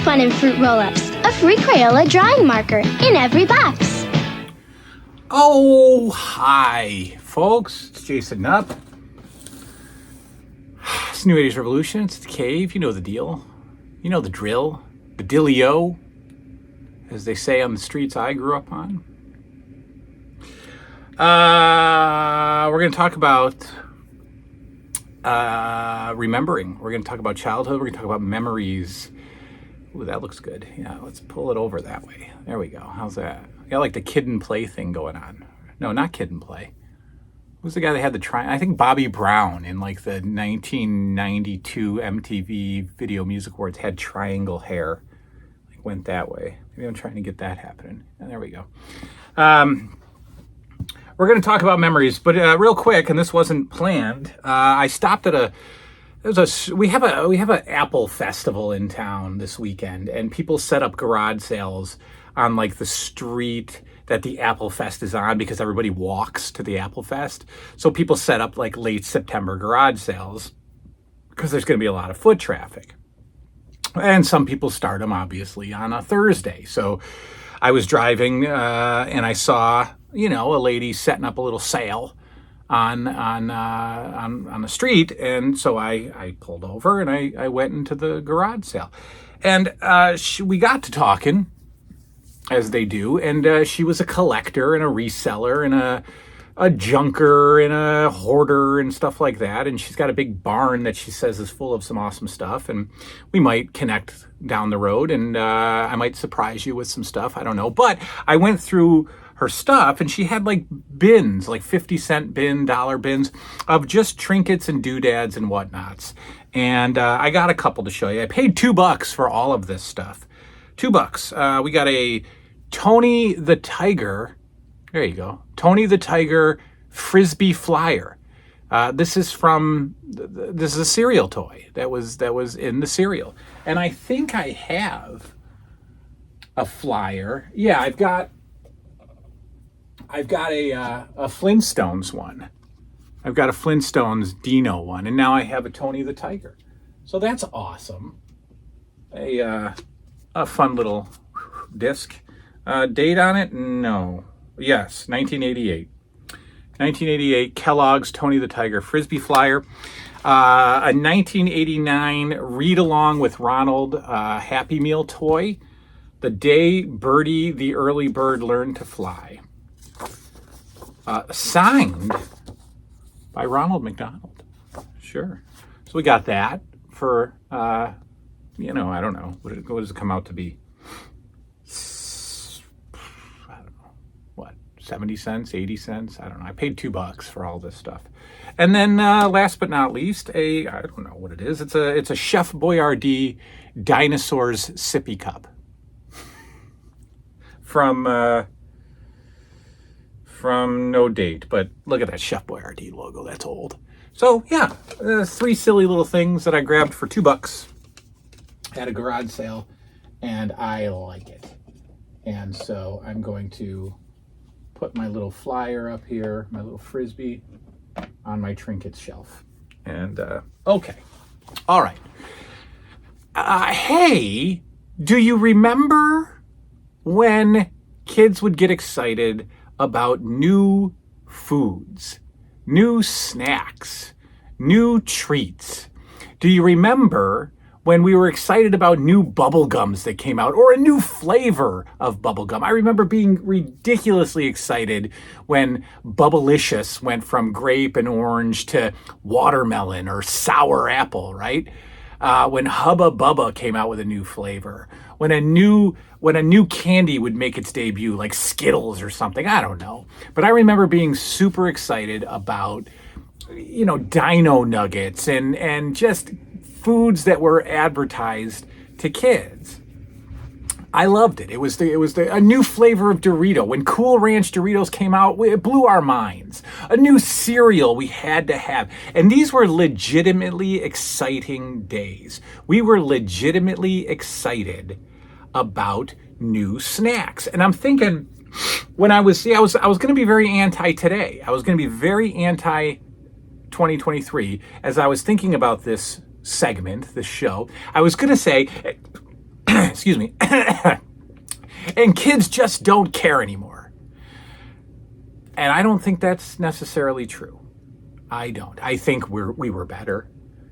fun in fruit roll-ups. A free Crayola drawing marker in every box. Oh, hi, folks. It's Jason Nupp. It's New 80's Revolution. It's the Cave. You know the deal. You know the drill. The dillio, as they say on the streets I grew up on. We're going to talk about remembering. We're going to talk about childhood. We're going to talk about memories. Ooh, that looks good. Yeah, let's pull it over that way. There we go. How's that? Got like the kid and play thing going on. No, not kid and play. Who's the guy that had the I think Bobby Brown in like the 1992 MTV Video Music Awards had triangle hair. Like went that way. Maybe I'm trying to get that happening. And there we go. We're going to talk about memories, but real quick, and this wasn't planned. I stopped at we have an Apple festival in town this weekend, and people set up garage sales on like the street that the Apple Fest is on because everybody walks to the Apple Fest. So people set up like late September garage sales because there's going to be a lot of foot traffic. And some people start them obviously on a Thursday. So I was driving and I saw, a lady setting up a little sale on the street, and so I pulled over and I went into the garage sale, and we got to talking, as they do, and she was a collector and a reseller and a junker and a hoarder and stuff like that, and she's got a big barn that she says is full of some awesome stuff, and we might connect down the road, and I might surprise you with some stuff, I don't know, but I went through her stuff, and she had like bins, like 50-cent bin, dollar bins of just trinkets and doodads and whatnots. And I got a couple to show you. I paid $2 for all of this stuff. $2. We got a Tony the Tiger. There you go. Tony the Tiger Frisbee Flyer. This is a cereal toy that was in the cereal. And I think I have a flyer. Yeah, I've got a Flintstones one. I've got a Flintstones Dino one, and now I have a Tony the Tiger. So that's awesome. A fun little disc. Date on it? No. Yes, 1988. 1988 Kellogg's Tony the Tiger Frisbee Flyer. A 1989 Read Along with Ronald Happy Meal toy. The Day Birdie the Early Bird Learned to Fly. Signed by Ronald McDonald. Sure. So we got that for, I don't know. What does it come out to be? I don't know. What? 70 cents, 80 cents? I don't know. I paid $2 for all this stuff. And then last but not least, I don't know what it is. It's a Chef Boyardee Dinosaurs sippy cup. From no date, but look at that Chef Boyardee logo. That's old. So yeah, 3 silly little things that I grabbed for $2 at a garage sale, and I like it. And so I'm going to put my little flyer up here, my little Frisbee, on my trinkets shelf. And okay, all right. Hey, do you remember when kids would get excited about new foods, new snacks, new treats? Do you remember when we were excited about new bubble gums that came out, or a new flavor of bubble gum? I remember being ridiculously excited when Bubblicious went from grape and orange to watermelon or sour apple, right? When Hubba Bubba came out with a new flavor, when a new candy would make its debut, like Skittles or something, I don't know. But I remember being super excited about, Dino Nuggets and just foods that were advertised to kids. I loved it. It was a new flavor of Dorito. When Cool Ranch Doritos came out, it blew our minds. A new cereal we had to have. And these were legitimately exciting days. We were legitimately excited about new snacks. And I'm thinking, when I was going to be very anti today. I was going to be very anti 2023 as I was thinking about this segment, this show. I was going to say, excuse me, and kids just don't care anymore. And I don't think that's necessarily true. I don't. I think we were better,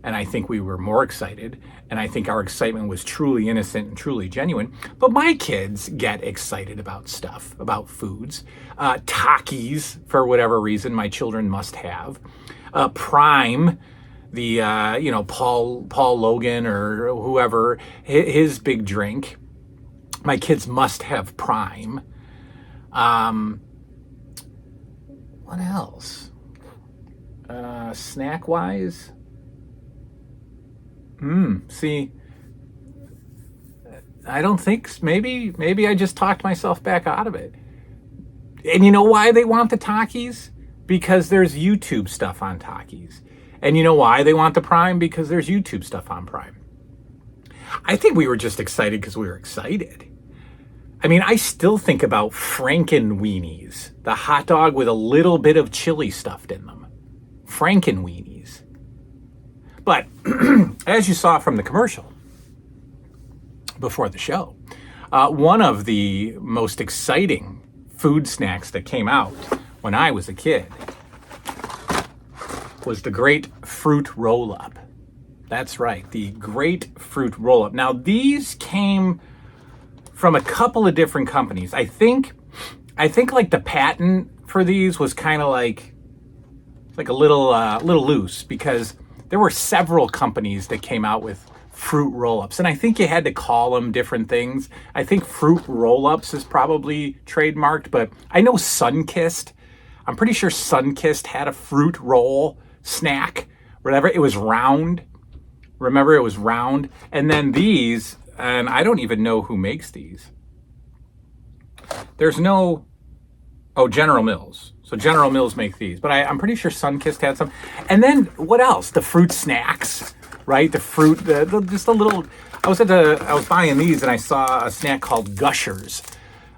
and I think we were more excited, and I think our excitement was truly innocent and truly genuine. But my kids get excited about stuff, about foods. Takis, for whatever reason, my children must have. Prime, the Paul Logan or whoever, his big drink. My kids must have Prime. What else? Snack wise? See, I don't think, maybe I just talked myself back out of it. And you know why they want the Takis? Because there's YouTube stuff on Takis. And you know why they want the Prime? Because there's YouTube stuff on Prime. I think we were just excited because we were excited. I mean, I still think about Frankenweenies, the hot dog with a little bit of chili stuffed in them. Frankenweenies. But as you saw from the commercial before the show, one of the most exciting food snacks that came out when I was a kid was the Great Fruit Roll-Up. That's right, the Great Fruit Roll-Up. Now, these came from a couple of different companies. I think like the patent for these was kind of like a little loose, because there were several companies that came out with fruit roll-ups, and I think you had to call them different things. I think fruit roll-ups is probably trademarked, but I know Sunkist. I'm pretty sure Sunkist had a fruit roll snack, whatever. It was round. Remember, it was round. And then these, and I don't even know who makes these. There's no, General Mills. So General Mills make these, but I'm pretty sure Sunkist had some. And then what else? The fruit snacks, right? The fruit, just a little. I was buying these and I saw a snack called Gushers.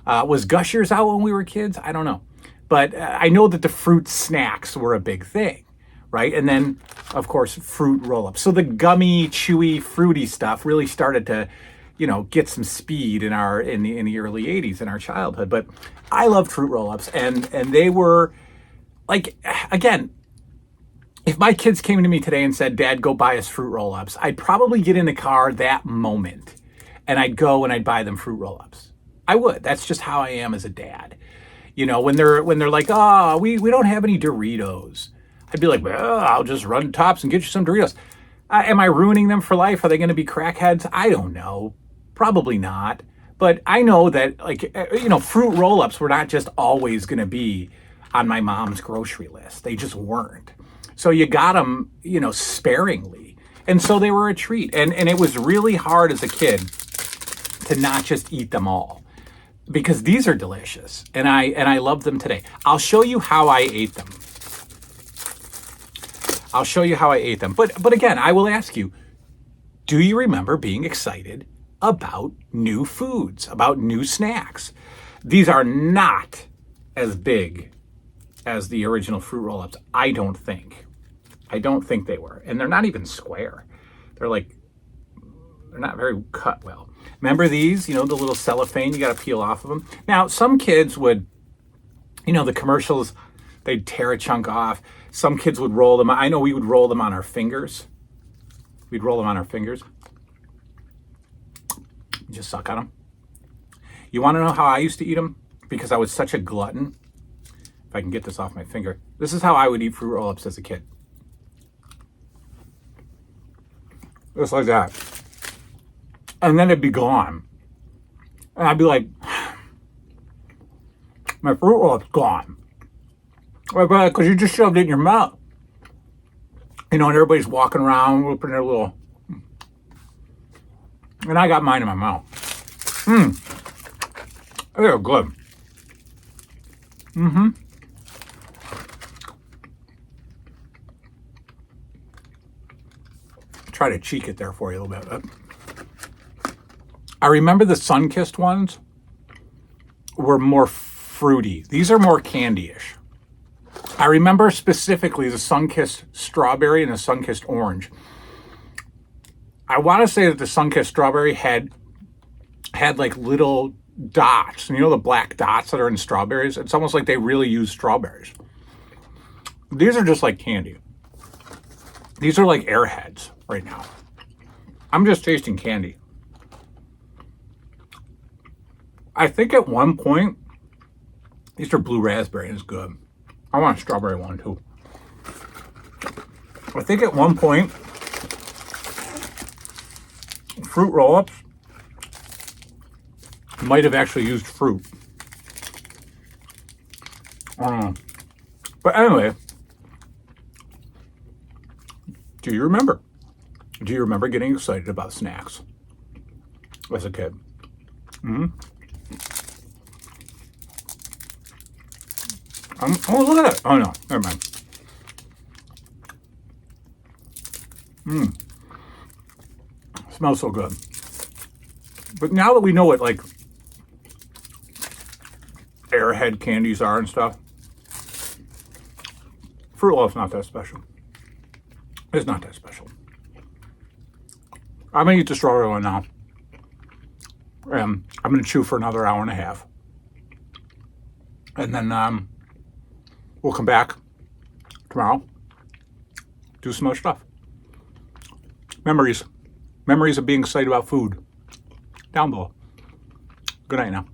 Was Gushers out when we were kids? I don't know, but I know that the fruit snacks were a big thing, right? And then, of course, fruit roll-ups. So the gummy, chewy, fruity stuff really started to, get some speed in the early 80s in our childhood. But I loved fruit roll-ups, and they were like, again, if my kids came to me today and said, "Dad, go buy us fruit roll-ups," I'd probably get in the car that moment and I'd go and I'd buy them fruit roll-ups. I would. That's just how I am as a dad. When they're like, we don't have any Doritos, I'd be like, well, I'll just run to Tops and get you some Doritos. Am I ruining them for life? Are they going to be crackheads? I don't know. Probably not. But I know that, fruit roll-ups were not just always going to be on my mom's grocery list. They just weren't. So you got them, sparingly. And so they were a treat. And it was really hard as a kid to not just eat them all, because these are delicious. And I love them today. I'll show you how I ate them. But again, I will ask you, do you remember being excited about new foods, about new snacks? These are not as big as the original fruit roll-ups. I don't think they were. And they're not even square. They're not very cut well. Remember these, the little cellophane you got to peel off of them? Now, some kids would, the commercials, they'd tear a chunk off. Some kids would roll them. I know we would roll them on our fingers. Just suck on them. You want to know how I used to eat them? Because I was such a glutton. If I can get this off my finger. This is how I would eat fruit roll-ups as a kid. Just like that. And then it'd be gone. And I'd be like, my fruit roll-up's gone. Because you just shoved it in your mouth. And everybody's walking around, whooping their little... And I got mine in my mouth. They're good. Try to cheek it there for you a little bit. I remember the Sunkist ones were more fruity. These are more candy-ish. I remember specifically the Sunkist strawberry and the Sunkist orange. I want to say that the Sunkist strawberry had had like little dots. You know the black dots that are in strawberries? It's almost like they really use strawberries. These are just like candy. These are like Airheads right now. I'm just tasting candy. I think at one point, these are blue raspberry and it's good. I want a strawberry one too. I think at one point, fruit roll-ups might have actually used fruit. I don't know. But anyway, do you remember? Do you remember getting excited about snacks as a kid? Oh, look at that. Oh, no. Never mind. Smells so good. But now that we know what, like, Airhead candies are and stuff, Fruit Loops not that special. It's not that special. I'm going to eat the strawberry one now. I'm going to chew for another hour and a half. And then we'll come back tomorrow, do some more stuff. Memories of being excited about food. Down below. Good night now.